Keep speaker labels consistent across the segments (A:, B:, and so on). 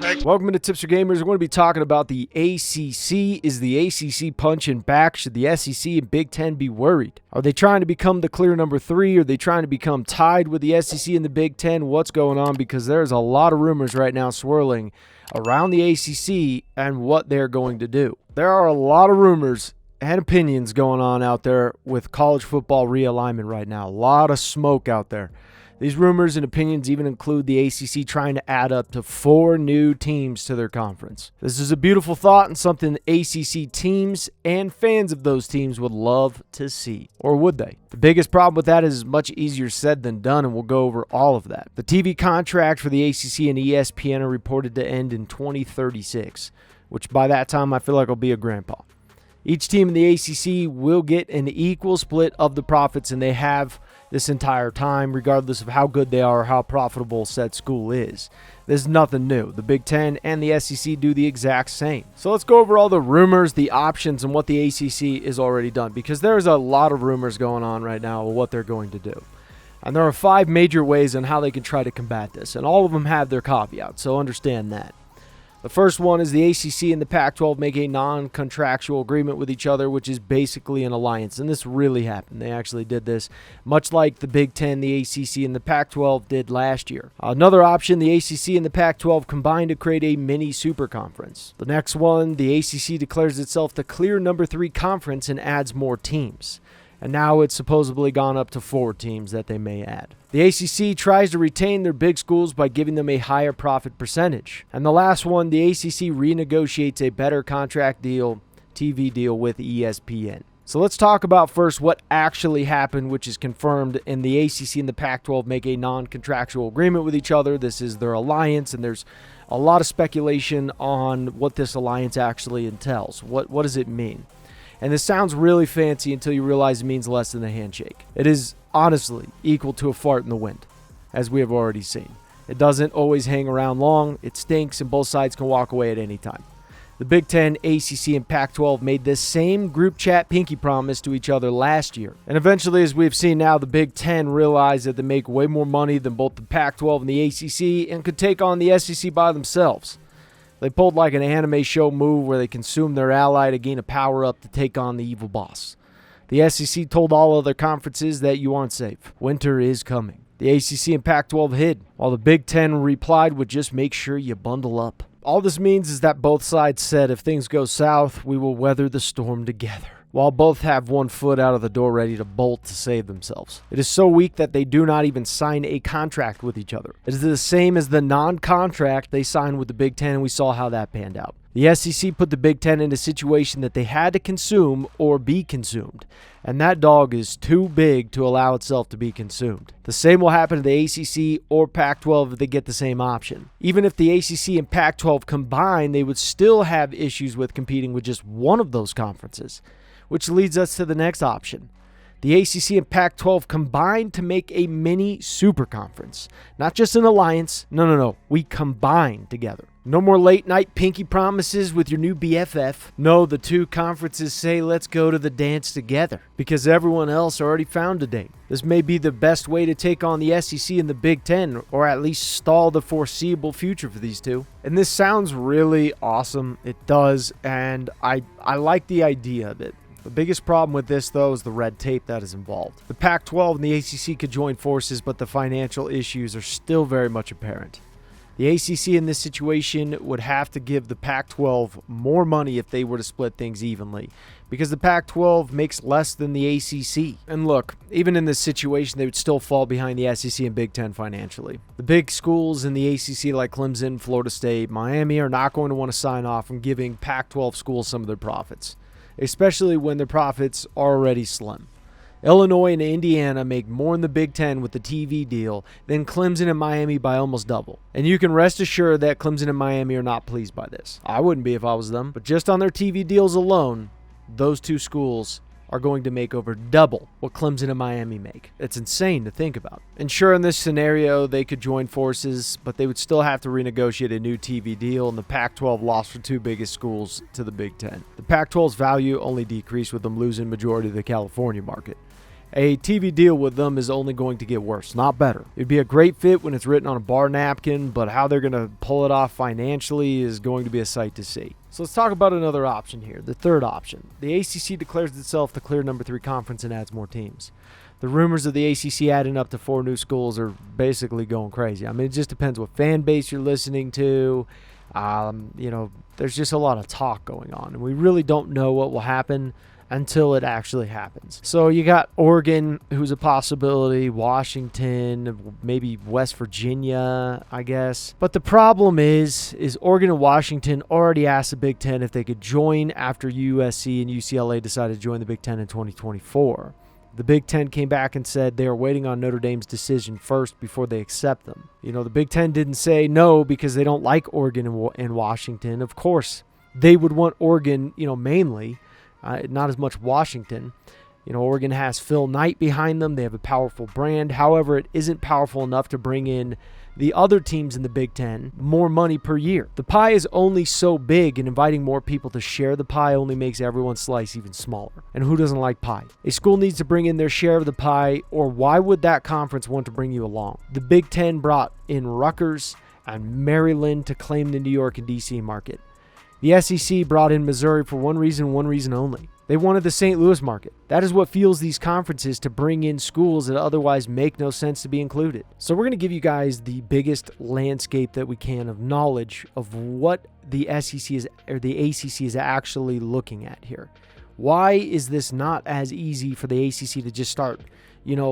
A: Welcome to Tips for Gamers. We're going to be talking about the ACC. Is the ACC punching back? Should the SEC and Big Ten be worried? Are they trying to become the clear number 3? Are they trying to become tied with the SEC and the Big Ten? What's going on? Because there's a lot of rumors right now swirling around the ACC and what they're going to do. There are a lot of rumors and opinions going on out there with college football realignment right now. A lot of smoke out there. These rumors and opinions even include the ACC trying to add up to 4 new teams to their conference. This is a beautiful thought and something ACC teams and fans of those teams would love to see. Or would they? The biggest problem with that is much easier said than done, and we'll go over all of that. The TV contract for the ACC and ESPN are reported to end in 2036, which by that time I feel like I'll be a grandpa. Each team in the ACC will get an equal split of the profits, and they have this entire time, regardless of how good they are or how profitable said school is. There's nothing new. The Big Ten and the SEC do the exact same. So let's go over all the rumors, the options, and what the ACC is already done, because there's a lot of rumors going on right now of what they're going to do. And there are 5 major ways on how they can try to combat this, and all of them have their caveats, so understand that. The first one is the ACC and the Pac-12 make a non-contractual agreement with each other, which is basically an alliance. And this really happened. They actually did this, much like the Big Ten, the ACC, and the Pac-12 did last year. Another option, the ACC and the Pac-12 combine to create a mini super conference. The next one, the ACC declares itself the clear number 3 conference and adds more teams. And now it's supposedly gone up to 4 teams that they may add. The ACC tries to retain their big schools by giving them a higher profit percentage. And the last one, the ACC renegotiates a better contract deal, TV deal with ESPN. So let's talk about first what actually happened, which is confirmed, and the ACC and the Pac-12 make a non-contractual agreement with each other. This is their alliance, and there's a lot of speculation on what this alliance actually entails. What does it mean? And this sounds really fancy until you realize it means less than a handshake. It is honestly equal to a fart in the wind, as we have already seen. It doesn't always hang around long, it stinks, and both sides can walk away at any time. The Big Ten, ACC, and Pac-12 made this same group chat pinky promise to each other last year. And eventually, as we've seen now, the Big Ten realized that they make way more money than both the Pac-12 and the ACC and could take on the SEC by themselves. They pulled like an anime show move where they consumed their ally to gain a power-up to take on the evil boss. The SEC told all other conferences that you aren't safe. Winter is coming. The ACC and Pac-12 hid, while the Big Ten replied with just make sure you bundle up. All this means is that both sides said if things go south, we will weather the storm together, while both have one foot out of the door ready to bolt to save themselves. It is so weak that they do not even sign a contract with each other. It is the same as the non-contract they signed with the Big Ten, and we saw how that panned out. The SEC put the Big Ten in a situation that they had to consume or be consumed, and that dog is too big to allow itself to be consumed. The same will happen to the ACC or Pac-12 if they get the same option. Even if the ACC and Pac-12 combine, they would still have issues with competing with just one of those conferences. Which leads us to the next option. The ACC and Pac-12 combine to make a mini super conference. Not just an alliance. No. We combine together. No more late night pinky promises with your new BFF. No, the 2 conferences say let's go to the dance together because everyone else already found a date. This may be the best way to take on the SEC and the Big Ten, or at least stall the foreseeable future for these 2. And this sounds really awesome. It does, and I like the idea of it. The biggest problem with this, though, is the red tape that is involved. The Pac-12 and the ACC could join forces, but the financial issues are still very much apparent. The ACC in this situation would have to give the Pac-12 more money if they were to split things evenly, because the Pac-12 makes less than the ACC. And look, even in this situation, they would still fall behind the SEC and Big Ten financially. The big schools in the ACC like Clemson, Florida State, Miami are not going to want to sign off on giving Pac-12 schools some of their profits, especially when their profits are already slim. Illinois and Indiana make more in the Big Ten with the TV deal than Clemson and Miami by almost double. And you can rest assured that Clemson and Miami are not pleased by this. I wouldn't be if I was them. But just on their TV deals alone, those 2 schools are going to make over double what Clemson and Miami make. It's insane to think about. And sure, in this scenario, they could join forces, but they would still have to renegotiate a new TV deal, and the Pac-12 lost for 2 biggest schools to the Big Ten. The Pac-12's value only decreased with them losing majority of the California market. a TV deal with them is only going to get worse, not better. It'd be a great fit when it's written on a bar napkin, but how they're going to pull it off financially is going to be a sight to see. So let's talk about another option here, the third option. The ACC declares itself the clear number 3 conference and adds more teams. The rumors of the ACC adding up to 4 new schools are basically going crazy. I mean, it just depends what fan base you're listening to. There's just a lot of talk going on, and we really don't know what will happen until it actually happens. So you got Oregon, who's a possibility, Washington, maybe West Virginia, I guess. But the problem is Oregon and Washington already asked the Big Ten if they could join after USC and UCLA decided to join the Big Ten in 2024. The Big Ten came back and said they are waiting on Notre Dame's decision first before they accept them. The Big Ten didn't say no because they don't like Oregon and Washington. Of course, they would want Oregon, mainly. Not as much Washington. Oregon has Phil Knight behind them. They have a powerful brand. However, it isn't powerful enough to bring in the other teams in the Big Ten more money per year. The pie is only so big, and inviting more people to share the pie only makes everyone's slice even smaller. And who doesn't like pie? A school needs to bring in their share of the pie, or why would that conference want to bring you along? The Big Ten brought in Rutgers and Maryland to claim the New York and DC market. The SEC brought in Missouri for one reason only. They wanted the St. Louis market. That is what fuels these conferences to bring in schools that otherwise make no sense to be included. So we're going to give you guys the biggest landscape that we can of knowledge of what the SEC is, or the ACC is actually looking at here. Why is this not as easy for the ACC to just start,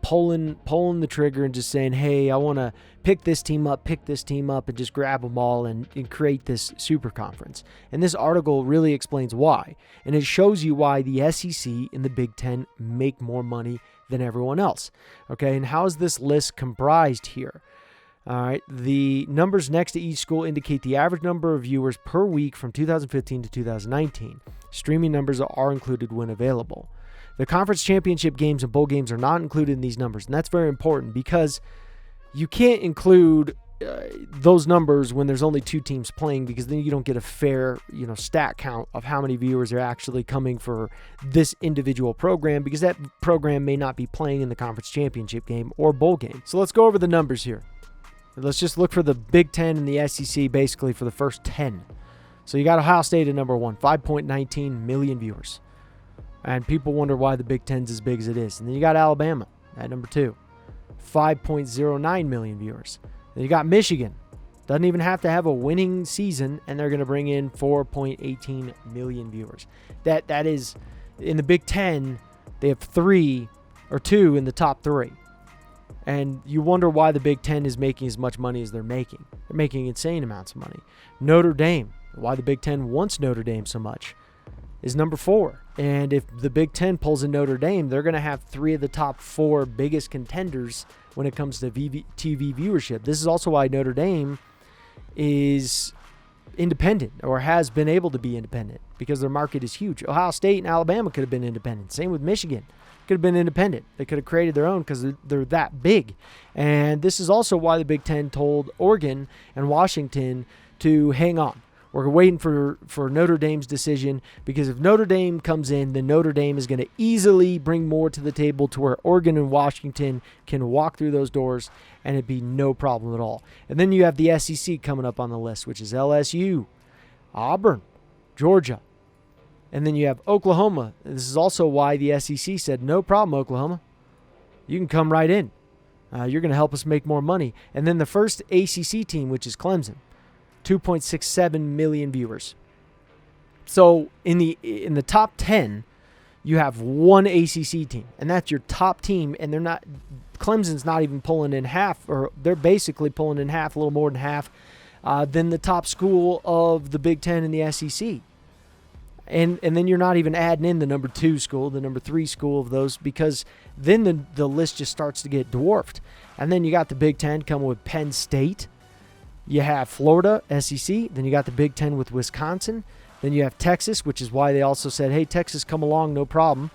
A: pulling the trigger and just saying, hey, I want to pick this team up, and just grab them all and create this super conference? And this article really explains why. And it shows you why the SEC and the Big Ten make more money than everyone else. Okay, and how is this list comprised here? All right, the numbers next to each school indicate the average number of viewers per week from 2015 to 2019. Streaming numbers are included when available. The conference championship games and bowl games are not included in these numbers, and that's very important because you can't include those numbers when there's only 2 teams playing, because then you don't get a fair, stat count of how many viewers are actually coming for this individual program, because that program may not be playing in the conference championship game or bowl game. So let's go over the numbers here. Let's just look for the Big Ten and the SEC basically for the first 10. So you got Ohio State at number 1, 5.19 million viewers. And people wonder why the Big Ten's as big as it is. And then you got Alabama at number 2, 5.09 million viewers. Then you got Michigan. Doesn't even have to have a winning season, and they're going to bring in 4.18 million viewers. That is, in the Big Ten, they have 2 in the top 3. And you wonder why the Big Ten is making as much money as they're making. They're making insane amounts of money. Notre Dame, why the Big Ten wants Notre Dame so much, is number 4. And if the Big Ten pulls in Notre Dame, they're going to have 3 of the top 4 biggest contenders when it comes to TV viewership. This is also why Notre Dame is independent, or has been able to be independent, because their market is huge. Ohio State and Alabama could have been independent. Same with Michigan. Could have been independent. They could have created their own because they're that big. And this is also why the Big Ten told Oregon and Washington to hang on. We're waiting for Notre Dame's decision, because if Notre Dame comes in, then Notre Dame is going to easily bring more to the table to where Oregon and Washington can walk through those doors and it'd be no problem at all. And then you have the SEC coming up on the list, which is LSU, Auburn, Georgia. And then you have Oklahoma. This is also why the SEC said, no problem, Oklahoma. You can come right in. You're going to help us make more money. And then the first ACC team, which is Clemson, 2.67 million viewers. So in the top 10, you have 1 ACC team, and that's your top team. And Clemson's not even pulling in half, or they're basically pulling in half, a little more than half, than the top school of the Big Ten and the SEC. And then you're not even adding in the number 2 school, the number 3 school of those, because then the list just starts to get dwarfed. And then you got the Big Ten coming with Penn State. You have Florida, SEC. Then you got the Big Ten with Wisconsin. Then you have Texas, which is why they also said, hey, Texas, come along, no problem.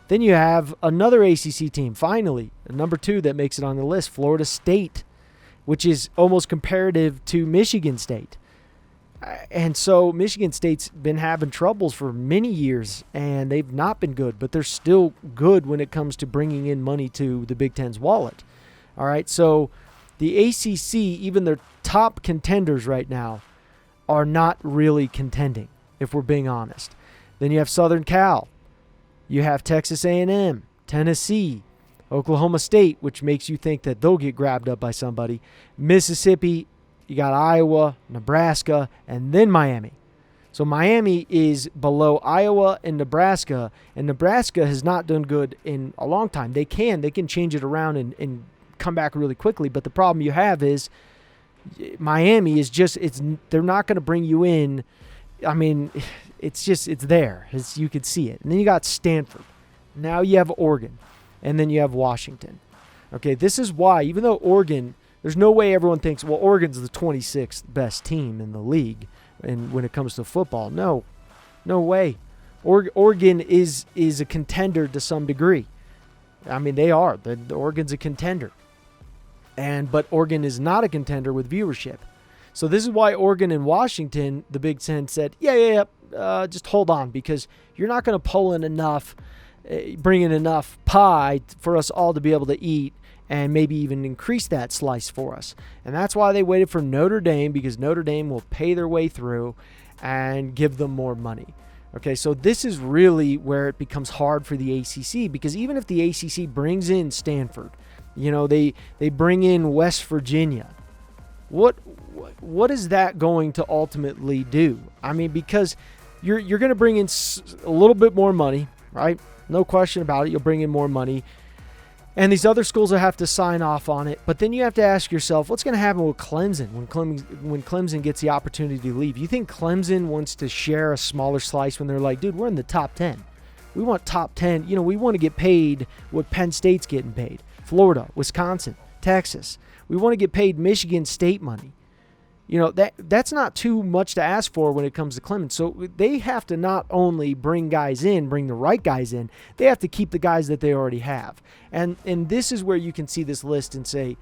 A: Then you have another ACC team, finally, number 2 that makes it on the list, Florida State, which is almost comparative to Michigan State. And so Michigan State's been having troubles for many years, and they've not been good, but they're still good when it comes to bringing in money to the Big Ten's wallet. All right, so the ACC, even their top contenders right now, are not really contending, if we're being honest. Then you have Southern Cal. You have Texas A&M, Tennessee, Oklahoma State, which makes you think that they'll get grabbed up by somebody, Mississippi, you got Iowa, Nebraska, and then Miami. So Miami is below Iowa and Nebraska has not done good in a long time. They can change it around and come back really quickly, but the problem you have is Miami is they're not going to bring you in. I mean, it's there. You could see it. And then you got Stanford. Now you have Oregon. And then you have Washington. Okay, this is why, even though Oregon, there's no way everyone thinks, well, Oregon's the 26th best team in the league and when it comes to football. No way. Oregon is a contender to some degree. I mean, they are. Oregon's a contender. But Oregon is not a contender with viewership. So this is why Oregon and Washington, the Big Ten, said, just hold on, because you're not going to pull in enough, bring in enough pie for us all to be able to eat and maybe even increase that slice for us. And that's why they waited for Notre Dame, because Notre Dame will pay their way through and give them more money. Okay, so this is really where it becomes hard for the ACC, because even if the ACC brings in Stanford, they bring in West Virginia, what is that going to ultimately do? I mean, because you're going to bring in a little bit more money, right? No question about it. You'll bring in more money. And these other schools will have to sign off on it. But then you have to ask yourself, what's going to happen with Clemson when Clemson gets the opportunity to leave? You think Clemson wants to share a smaller slice when they're like, dude, we're in the top 10. We want top 10. We want to get paid what Penn State's getting paid. Florida, Wisconsin, Texas. We want to get paid Michigan State money. That's not too much to ask for when it comes to Clemson. So they have to not only bring the right guys in, they have to keep the guys that they already have. And this is where you can see this list and say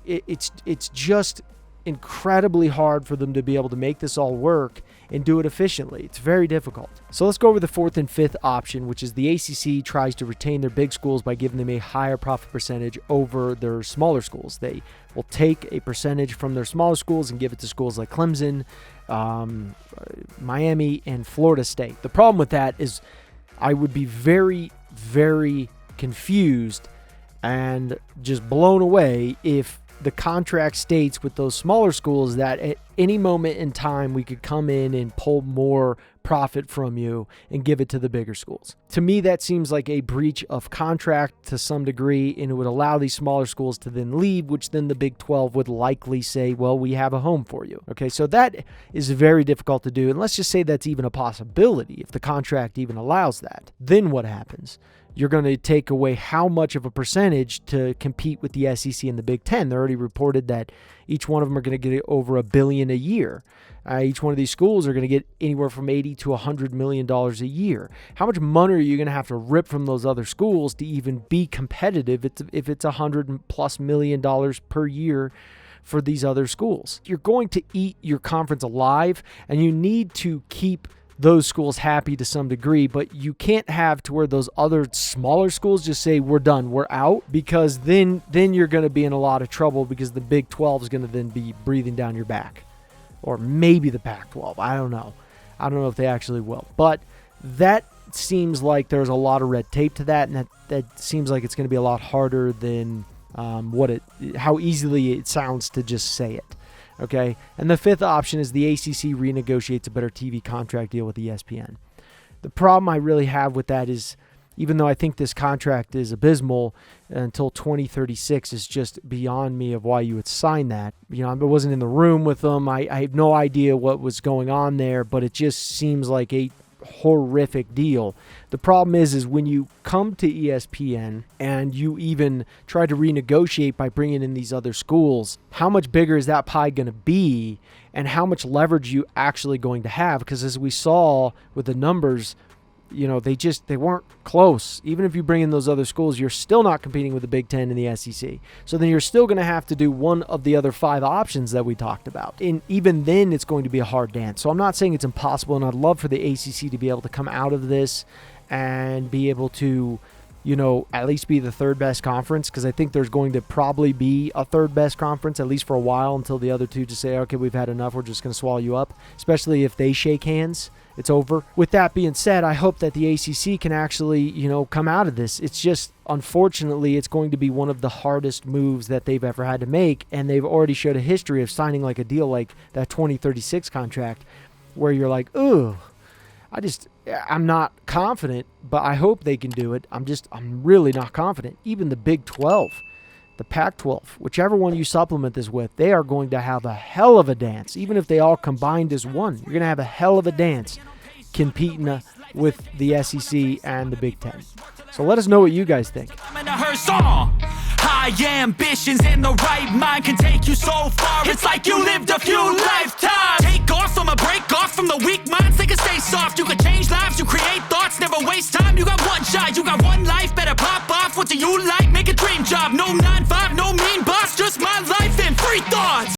A: it's just incredibly hard for them to be able to make this all work and do it efficiently. It's very difficult. So let's go over the fourth and fifth option, which is the ACC tries to retain their big schools by giving them a higher profit percentage over their smaller schools. They will take a percentage from their smaller schools and give it to schools like Clemson, Miami, and Florida State. The problem with that is I would be very, very confused and just blown away if the contract states with those smaller schools that at any moment in time we could come in and pull more profit from you and give it to the bigger schools. To me, that seems like a breach of contract to some degree, and it would allow these smaller schools to then leave, which then the Big 12 would likely say, well, we have a home for you. Okay, so that is very difficult to do, and let's just say that's even a possibility if the contract even allows that. Then what happens? You're going to take away how much of a percentage to compete with the SEC and the Big Ten. They already reported that each one of them are going to get over $1 billion a year. Each one of these schools are going to get anywhere from $80 to $100 million a year. How much money are you going to have to rip from those other schools to even be competitive if it's $100+ million per year for these other schools? You're going to eat your conference alive, and you need to keep those schools happy to some degree, but you can't have to where those other smaller schools just say, we're done, we're out, because then you're going to be in a lot of trouble, because the Big 12 is going to then be breathing down your back. Or maybe the Pac-12. I don't know. I don't know if they actually will. But that seems like there's a lot of red tape to that, and that seems like it's going to be a lot harder than how easily it sounds to just say it. Okay, and the fifth option is the ACC renegotiates a better TV contract deal with ESPN. The problem I really have with that is, even though I think this contract is abysmal until 2036, is just beyond me of why you would sign that. I wasn't in the room with them. I have no idea what was going on there, but it just seems like a horrific deal. The problem is when you come to ESPN and you even try to renegotiate by bringing in these other schools, how much bigger is that pie going to be, and how much leverage you actually going to have? Because as we saw with the numbers, they weren't close. Even if you bring in those other schools, you're still not competing with the Big Ten and the SEC. So then you're still going to have to do one of the other 5 options that we talked about. And even then, it's going to be a hard dance. So I'm not saying it's impossible, and I'd love for the ACC to be able to come out of this and be able to, at least be the 3rd best conference, because I think there's going to probably be a 3rd best conference, at least for a while, until the other two just say, okay, we've had enough, we're just going to swallow you up, especially if they shake hands. It's over. With that being said, I hope that the ACC can actually, come out of this. It's just, unfortunately, it's going to be one of the hardest moves that they've ever had to make, and they've already showed a history of signing like a deal like that 2036 contract where you're like, ooh, I'm not confident, but I hope they can do it. I'm really not confident. Even the Big 12, the Pac-12, whichever one you supplement this with, they are going to have a hell of a dance. Even if they all combined as one, you're going to have a hell of a dance competing with the SEC and the Big Ten. So let us know what you guys think. High ambitions and the right mind can take you so far. It's like you lived a few lifetimes. Take off from a break off from the weak minds. They can stay soft. You can change lives. You create thoughts. Never waste time. You got one shot. You got one life. Better pop off. What do you like? Make a dream job. No 9-5. No mean boss. Just my life and free thoughts.